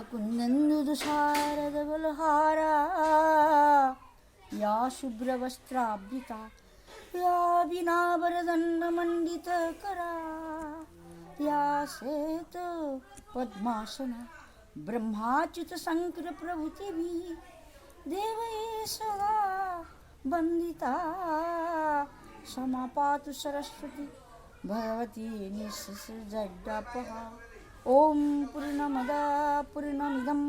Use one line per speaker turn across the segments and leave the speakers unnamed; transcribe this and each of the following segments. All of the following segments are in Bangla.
ಕುಂದೆಂದುದು ಶಾರದ ಬಲಹಾರ ಯಾ ಶುಭ್ರವಸ್ತ್ರಾಭ್ರಿತ ಯಾ ವಿನಾಭರದಂಡ ಮಂಡಿತ ಕರ ಯಾ ಶ್ವೇತ ಪದ್ಮಾಸನ ಬ್ರಹ್ಮಾಚ್ಯುತ ಶಂಕರ ಪ್ರಭೃತಿಭಿ ದೇವೈ ಸದಾ ವಂದಿತಾ समापातु सरस्वती भगवती निःसृजड्डापहा ॐ पूर्णमदा पूर्णमिदं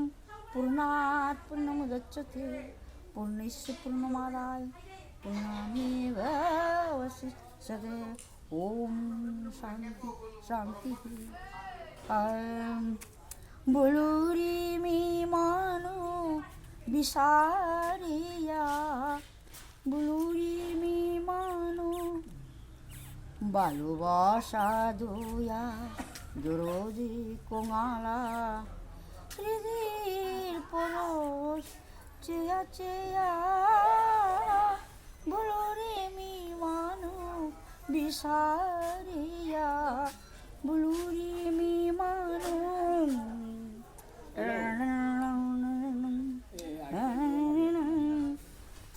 पूर्णात् पूर्णमुदच्यते पूर्णस्य पूर्णमादाय पूर्णमेवावशिष्यते ॐ शान्ति शान्तिः बुलूरी मी मानो बिसारिया बुलूरी मी मानो ভালোবাসা দুয়া দরদি কোঙালা হৃদয়ের পরশ চেয়া চেয়া বলো রে মি মানো বিসারিয়া বলো রে মি মানো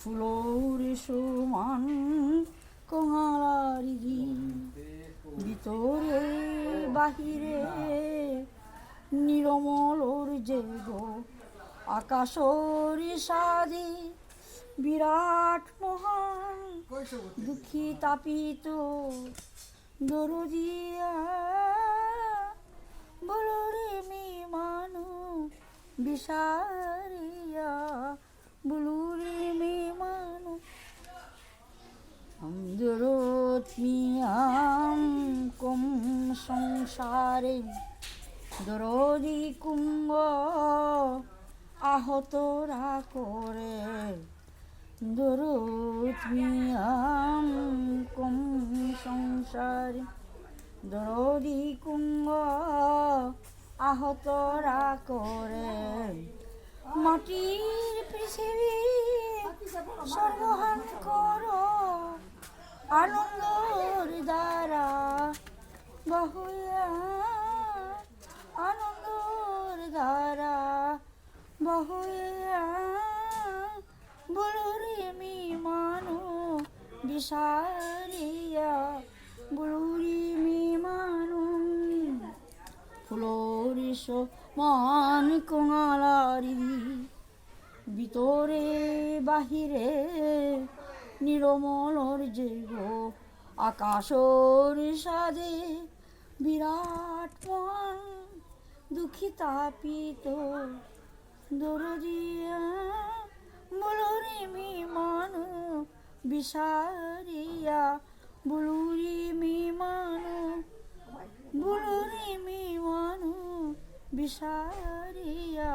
ফুলোর সমান কোঙালারি ভিতরে বাহিরে নিরমলর যে গো আকাশর সাদে বিরাট মহান দুঃখী তাপিত দরদিয়া বলো রে মি মানো বিসারিয়া বলো রে মি মানো দরোৎমিয়াম কুম সংসারে দরদি কুঙ্গ আহতরা করে দরোৎমিয়াম কুম সংসারে দরদি কুঙ্গ আহতরা করে মাটির পৃথিবী সর্বহান করো আনন্দর দ্বারা বহুয়া আনন্দর দ্বারা বহুয়া বলো রে মি মানো বিসারিয়া বলো রে মি মানো ফুলোরিস মান কোঙালারি ভিতরে বাহিরে নিরমলর যে গো আকাশর সাদে বিরাট মহান দুঃখী তাপিত দরদিয়া বলো রে মি মানো বিসারিয়া বলো রে মি মানো বলো রে মি মানো বিসারিয়া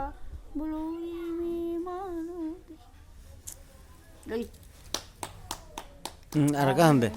বলো রে মি মানো
আর কাহামবে